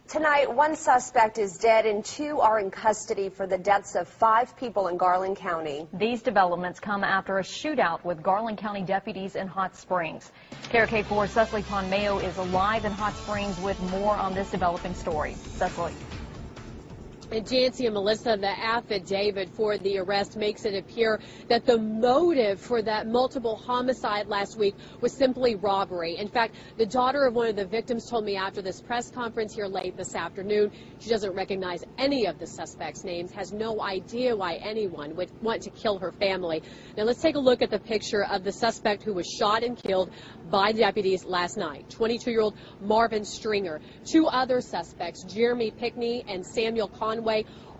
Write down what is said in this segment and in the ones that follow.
Tonight, one suspect is dead and 2 are in custody for the deaths of 5 people in Garland County. These developments come after a shootout with Garland County deputies in Hot Springs. KRK4's Cecily Pond-Mayo is live in Hot Springs with more on this developing story. Cecily. And Jancy and Melissa, the affidavit for the arrest makes it appear that the motive for that multiple homicide last week was simply robbery. In fact, the daughter of one of the victims told me after this press conference here late this afternoon, she doesn't recognize any of the suspects' names, has no idea why anyone would want to kill her family. Now let's take a look at the picture of the suspect who was shot and killed by deputies last night. 22-year-old Marvin Stringer. 2 other suspects, Jeremy Pickney and Samuel Conway,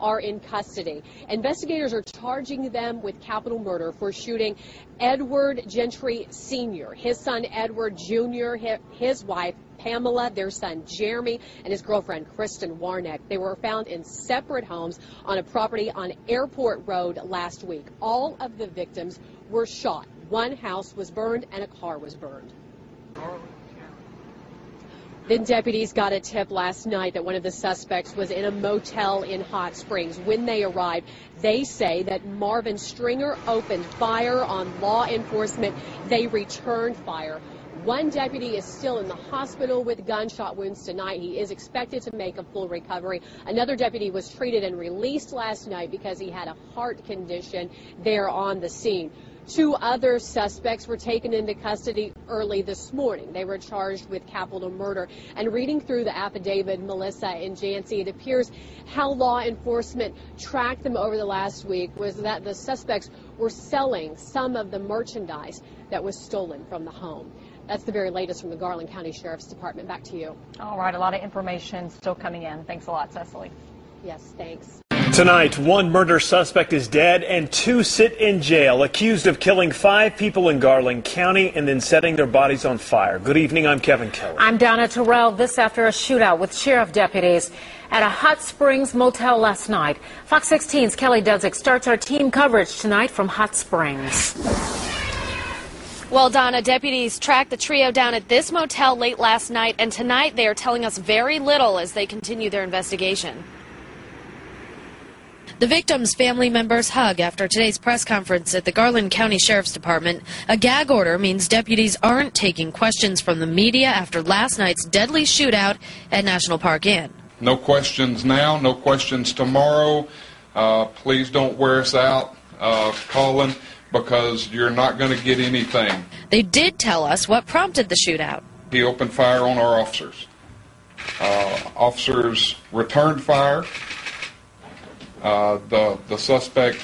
are in custody. Investigators are charging them with capital murder for shooting Edward Gentry Sr., his son Edward Jr., his wife Pamela, their son Jeremy, and his girlfriend Kristen Warnick. They were found in separate homes on a property on Airport Road last week. All of the victims were shot. 1 house was burned and a car was burned. Then deputies got a tip last night that one of the suspects was in a motel in Hot Springs. When they arrived, they say that Marvin Stringer opened fire on law enforcement. They returned fire. 1 deputy is still in the hospital with gunshot wounds tonight. He is expected to make a full recovery. Another deputy was treated and released last night because he had a heart condition there on the scene. 2 other suspects were taken into custody early this morning. They were charged with capital murder. And reading through the affidavit, Melissa and Jancy, it appears how law enforcement tracked them over the last week was that the suspects were selling some of the merchandise that was stolen from the home. That's the very latest from the Garland County Sheriff's Department. Back to you. All right, a lot of information still coming in. Thanks a lot, Cecily. Yes, thanks. Tonight, 1 murder suspect is dead and 2 sit in jail, accused of killing 5 people in Garland County and then setting their bodies on fire. Good evening, I'm Kevin Kelly. I'm Donna Terrell. This after a shootout with sheriff deputies at a Hot Springs motel last night. Fox 16's Kelly Dudzik starts our team coverage tonight from Hot Springs. Well, Donna, deputies tracked the trio down at this motel late last night, and tonight they are telling us very little as they continue their investigation. The victims' family members hug after today's press conference at the Garland County Sheriff's Department. A gag order means deputies aren't taking questions from the media after last night's deadly shootout at National Park Inn. No questions now, no questions tomorrow. Please don't wear us out calling because you're not going to get anything. They did tell us what prompted the shootout. He opened fire on our officers. Officers returned fire. The suspect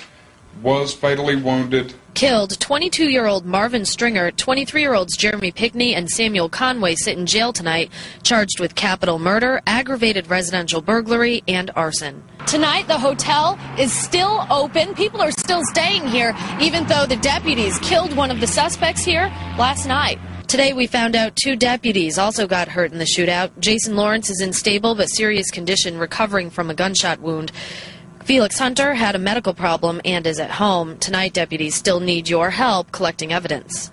was fatally wounded. Killed 22-year-old Marvin Stringer, 23-year-olds Jeremy Pickney and Samuel Conway sit in jail tonight, charged with capital murder, aggravated residential burglary, and arson. Tonight, the hotel is still open. People are still staying here, even though the deputies killed one of the suspects here last night. Today, we found out 2 deputies also got hurt in the shootout. Jason Lawrence is in stable but serious condition, recovering from a gunshot wound. Felix Hunter had a medical problem and is at home. Tonight, deputies still need your help collecting evidence.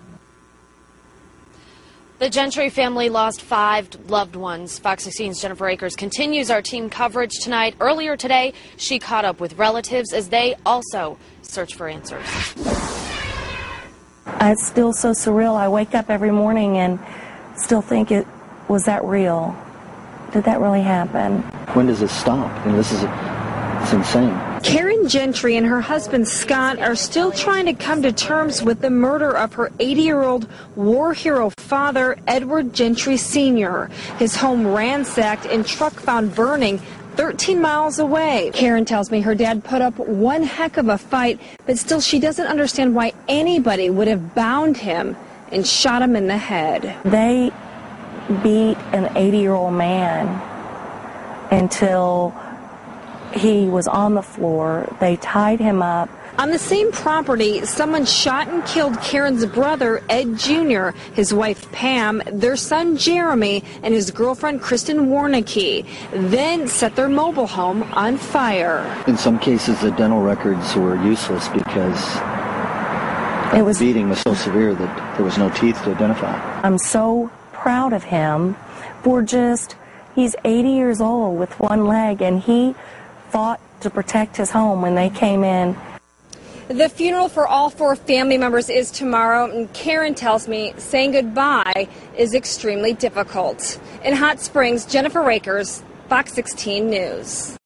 The Gentry family lost 5 loved ones. Fox 16's Jennifer Akers continues our team coverage tonight. Earlier today, she caught up with relatives as they also search for answers. It's still so surreal. I wake up every morning and still think, was that real? Did that really happen? When does it stop? And it's insane. Karen Gentry and her husband Scott are still trying to come to terms with the murder of her 80-year-old war hero father, Edward Gentry Sr. His home ransacked and truck found burning 13 miles away. Karen tells me her dad put up one heck of a fight, but still she doesn't understand why anybody would have bound him and shot him in the head. They beat an 80-year-old man until he was on the floor. They tied him up. On the same property, someone shot and killed Karen's brother, Ed Jr., his wife, Pam, their son, Jeremy, and his girlfriend, Kristen Warnick, then set their mobile home on fire. In some cases, the dental records were useless because the beating was so severe that there was no teeth to identify. I'm so proud of him for just He's 80 years old with one leg, and he fought to protect his home when they came in. The funeral for all 4 family members is tomorrow, and Karen tells me saying goodbye is extremely difficult. In Hot Springs, Jennifer Rakers, Fox 16 News.